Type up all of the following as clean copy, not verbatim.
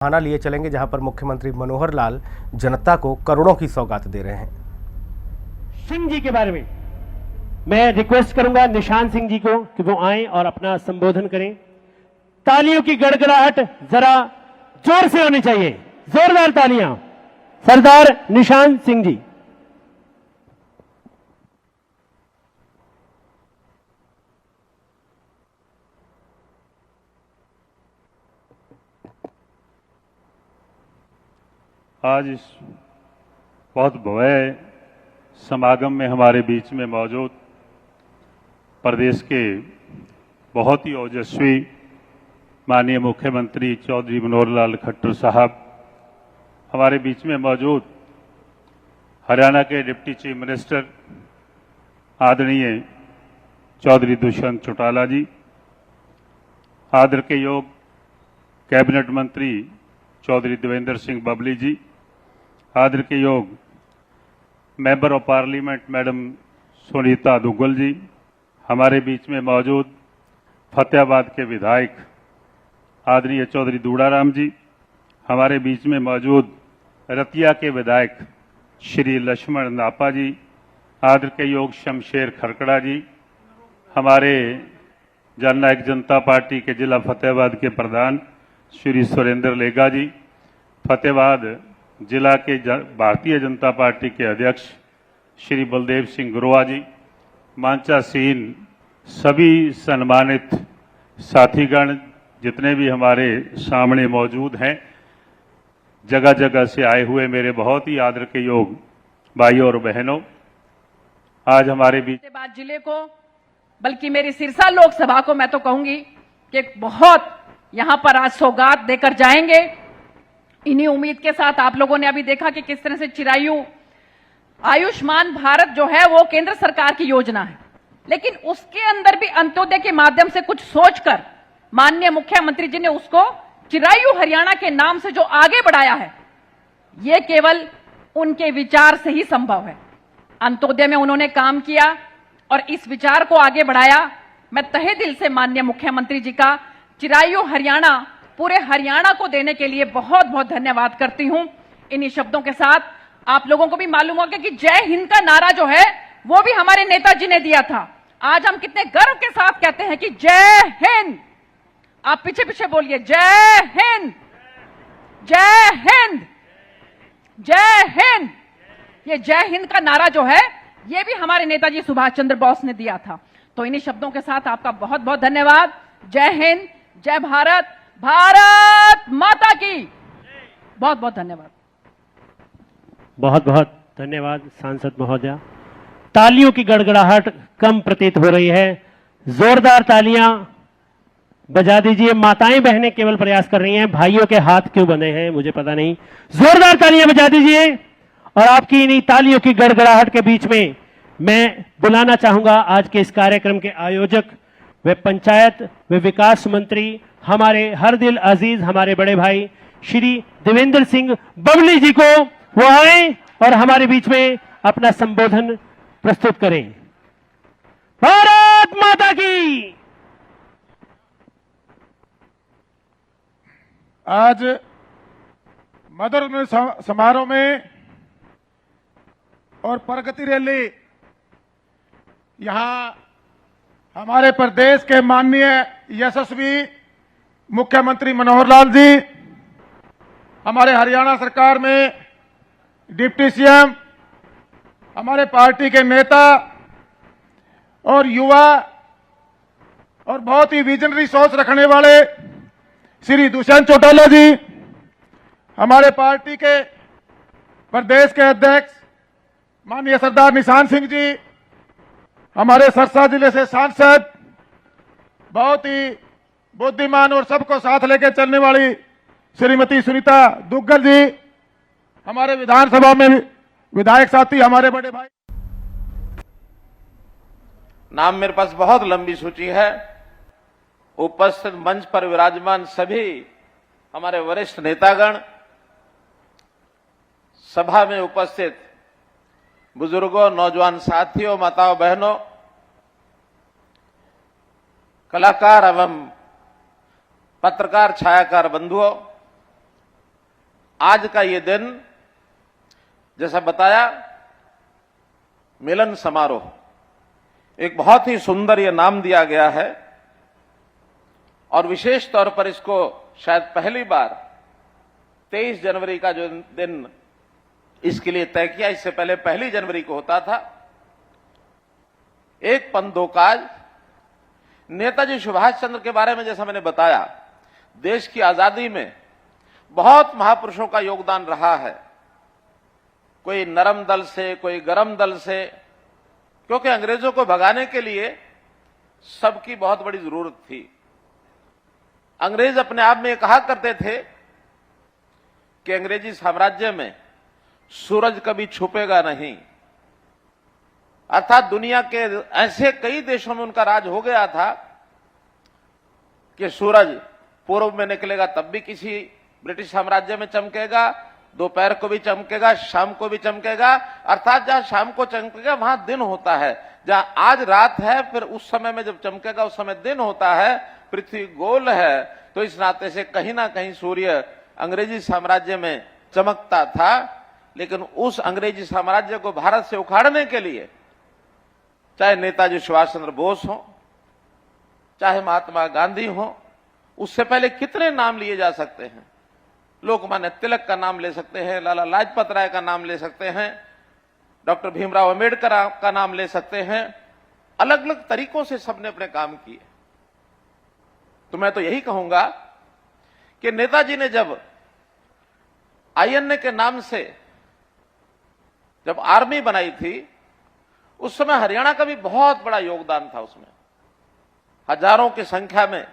बहाना लिए चलेंगे जहां पर मुख्यमंत्री मनोहर लाल जनता को करोड़ों की सौगात दे रहे हैं। सिंह जी के बारे में मैं रिक्वेस्ट करूंगा निशान सिंह जी को कि वो आए और अपना संबोधन करें। तालियों की गड़गड़ाहट जरा जोर से होनी चाहिए, जोरदार तालियां। सरदार निशान सिंह जी। आज इस बहुत भव्य समागम में हमारे बीच में मौजूद प्रदेश के बहुत ही ओजस्वी माननीय मुख्यमंत्री चौधरी मनोहर लाल खट्टर साहब, हमारे बीच में मौजूद हरियाणा के डिप्टी चीफ मिनिस्टर आदरणीय चौधरी दुष्यंत चौटाला जी, आदर के योग कैबिनेट मंत्री चौधरी देवेंद्र सिंह बबली जी, आदर के योग member of parliament madam Sunita Duggal ji, हमारे बीच में मौजूद फतेहाबाद के विधायक आदरणीय चौधरी दूड़ाराम जी, हमारे बीच में मौजूद रतिया के विधायक श्री लक्ष्मण नापा जी, आदर के योग शमशेर खरकड़ा जी, हमारे जननायक जनता पार्टी के जिला फतेहाबाद के प्रधान श्री सुरेंद्र लेगा जी, फतेहाबाद जिला के भारतीय जनता पार्टी के अध्यक्ष श्री बलदेव सिंह गुरुआ जी, मांचा सीन, सभी सम्मानित साथीगण जितने भी हमारे सामने मौजूद हैं, जगह जगह से आए हुए मेरे बहुत ही आदर के योग भाइयों और बहनों, आज हमारे बीच जिले को बल्कि मेरी सिरसा लोकसभा को मैं तो कहूंगी कि बहुत यहां पर आज सौगात देकर जाएंगे। इन्हीं उम्मीद के साथ आप लोगों ने अभी देखा कि किस तरह से चिरायु आयुष्मान भारत जो है वो केंद्र सरकार की योजना है, लेकिन उसके अंदर भी अंत्योदय के माध्यम से कुछ सोचकर माननीय मुख्यमंत्री जी ने उसको चिरायु हरियाणा के नाम से जो आगे बढ़ाया है, ये केवल उनके विचार से ही संभव है। अंत्योदय में उन्होंने काम किया और इस विचार को आगे बढ़ाया। मैं तहे दिल से माननीय मुख्यमंत्री जी का चिरायु हरियाणा पूरे हरियाणा को देने के लिए बहुत बहुत धन्यवाद करती हूं। इन्हीं शब्दों के साथ आप लोगों को भी मालूम होगा कि जय हिंद का नारा जो है वो भी हमारे नेताजी ने दिया था। आज हम कितने गर्व के साथ कहते हैं कि जय हिंद। आप पीछे पीछे बोलिए, जय हिंद, जय हिंद, जय हिंद। ये जय हिंद का नारा जो है ये भी हमारे नेताजी सुभाष चंद्र बोस ने दिया था। तो इन्हीं शब्दों के साथ आपका बहुत बहुत धन्यवाद। जय हिंद, जय भारत, भारत माता की। बहुत बहुत धन्यवाद। बहुत बहुत धन्यवाद सांसद महोदया। तालियों की गड़गड़ाहट कम प्रतीत हो रही है, जोरदार तालियां बजा दीजिए। माताएं बहनें केवल प्रयास कर रही हैं, भाइयों के हाथ क्यों बंधे हैं मुझे पता नहीं। जोरदार तालियां बजा दीजिए। और आपकी इन्हीं तालियों की गड़गड़ाहट के बीच में मैं बुलाना चाहूंगा आज के इस कार्यक्रम के आयोजक वे पंचायत वे विकास मंत्री हमारे हर दिल अजीज हमारे बड़े भाई श्री देवेंद्र सिंह बबली जी को। वो आए और हमारे बीच में अपना संबोधन प्रस्तुत करें। भारत माता की। आज मदर समारोह में और प्रगति रैली यहां हमारे प्रदेश के माननीय यशस्वी मुख्यमंत्री मनोहर लाल जी, हमारे हरियाणा सरकार में डिप्टी सीएम, हमारे पार्टी के नेता और युवा और बहुत ही विजनरी सोच रखने वाले श्री दुष्यंत चौटाला जी, हमारे पार्टी के प्रदेश के अध्यक्ष माननीय सरदार निशान सिंह जी, हमारे सरसा जिले से सांसद बहुत ही बुद्धिमान और सबको साथ लेकर चलने वाली श्रीमती सुनीता दुग्गल जी, हमारे विधानसभा में विधायक साथी हमारे बड़े भाई। नाम मेरे पास बहुत लंबी सूची है। उपस्थित मंच पर विराजमान सभी हमारे वरिष्ठ नेतागण, सभा में उपस्थित बुजुर्गों, नौजवान साथियों, माताओं बहनों, कलाकार एवं पत्रकार छायाकार बंधुओं, आज का ये दिन, जैसा बताया, मिलन समारोह, एक बहुत ही सुंदर ये नाम दिया गया है और विशेष तौर पर इसको शायद पहली बार 23 जनवरी का जो दिन इसके लिए तय किया, इससे पहले 1 जनवरी को होता था। एक पंथ दो काज। नेताजी सुभाष चंद्र के बारे में जैसा मैंने बताया, देश की आजादी में बहुत महापुरुषों का योगदान रहा है, कोई नरम दल से, कोई गरम दल से, क्योंकि अंग्रेजों को भगाने के लिए सबकी बहुत बड़ी जरूरत थी। अंग्रेज अपने आप में कहा करते थे कि अंग्रेजी साम्राज्य में सूरज कभी छुपेगा नहीं, अर्थात दुनिया के ऐसे कई देशों में उनका राज हो गया था कि सूरज पूर्व में निकलेगा तब भी किसी ब्रिटिश साम्राज्य में चमकेगा, दोपहर को भी चमकेगा, शाम को भी चमकेगा, अर्थात जहां शाम को चमकेगा वहां दिन होता है, जहां आज रात है फिर उस समय में जब चमकेगा उस समय दिन होता है। पृथ्वी गोल है, तो इस नाते से कहीं ना कहीं सूर्य अंग्रेजी साम्राज्य में चमकता था। लेकिन उस अंग्रेजी साम्राज्य को भारत से उखाड़ने के लिए चाहे नेताजी सुभाष चंद्र बोस हो, चाहे महात्मा गांधी हो, उससे पहले कितने नाम लिए जा सकते हैं। लोकमान्य तिलक का नाम ले सकते हैं, लाला लाजपत राय का नाम ले सकते हैं, डॉक्टर भीमराव अंबेडकर का नाम ले सकते हैं। अलग अलग तरीकों से सबने अपने काम किए। तो मैं तो यही कहूंगा कि नेताजी ने जब आईएनए के नाम से जब आर्मी बनाई थी, उस समय हरियाणा का भी बहुत बड़ा योगदान था। उसमें हजारों की संख्या में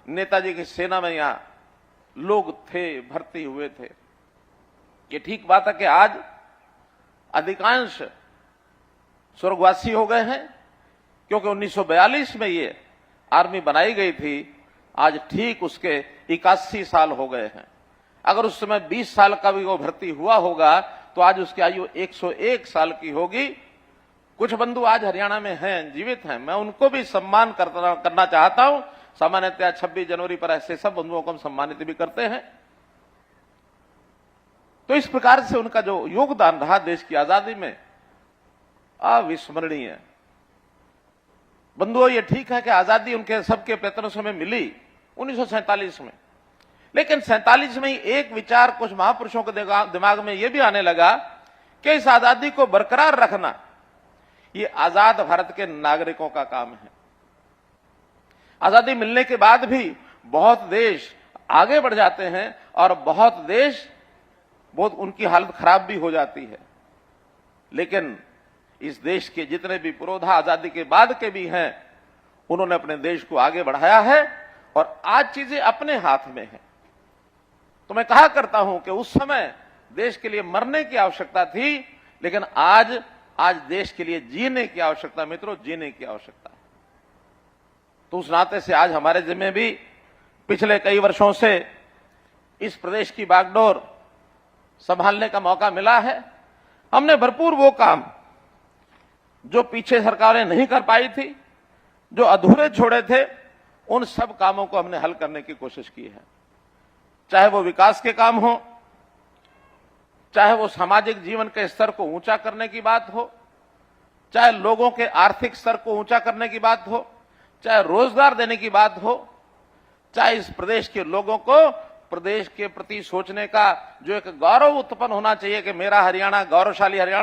नेताजी की सेना में यहां लोग थे, भर्ती हुए थे। ये ठीक बात है कि आज अधिकांश स्वर्गवासी हो गए हैं, क्योंकि 1942 में ये आर्मी बनाई गई थी। आज ठीक उसके 81 साल हो गए हैं। अगर उस समय 20 साल का भी वो भर्ती हुआ होगा तो आज उसकी आयु 101 साल की होगी। कुछ बंधु आज हरियाणा में हैं, जीवित हैं, मैं उनको भी सम्मान करना चाहता हूं। सामान्यतः 26 जनवरी पर ऐसे सब बंधुओं को हम सम्मानित भी करते हैं। तो इस प्रकार से उनका जो योगदान रहा देश की आजादी में, अविस्मरणीय। बंधुओं, ये ठीक है कि आजादी उनके सबके प्रयत्नों से हमें मिली 1947 में, लेकिन 47 में ही एक विचार कुछ महापुरुषों के दिमाग में यह भी आने लगा कि इस आजादी को बरकरार रखना ये आजाद भारत के नागरिकों का काम है। आजादी मिलने के बाद भी बहुत देश आगे बढ़ जाते हैं और बहुत उनकी हालत खराब भी हो जाती है। लेकिन इस देश के जितने भी पुरोधा आजादी के बाद के भी हैं, उन्होंने अपने देश को आगे बढ़ाया है और आज चीजें अपने हाथ में हैं। तो मैं कहा करता हूं कि उस समय देश के लिए मरने की आवश्यकता थी, लेकिन आज देश के लिए जीने की आवश्यकता, मित्रों, जीने की आवश्यकता है। तो उस नाते से आज हमारे जिम्मे भी पिछले कई वर्षों से इस प्रदेश की बागडोर संभालने का मौका मिला है। हमने भरपूर वो काम जो पीछे सरकारें नहीं कर पाई थी, जो अधूरे छोड़े थे, उन सब कामों को हमने हल करने की कोशिश की है। चाहे वो विकास के काम हो, चाहे वो सामाजिक जीवन के स्तर को ऊंचा करने की बात हो, चाहे लोगों के आर्थिक स्तर को ऊंचा करने की बात हो, चाहे रोजगार देने की बात हो, चाहे इस प्रदेश के लोगों को प्रदेश के प्रति सोचने का जो एक गौरव उत्पन्न होना चाहिए कि मेरा हरियाणा गौरवशाली हरियाणा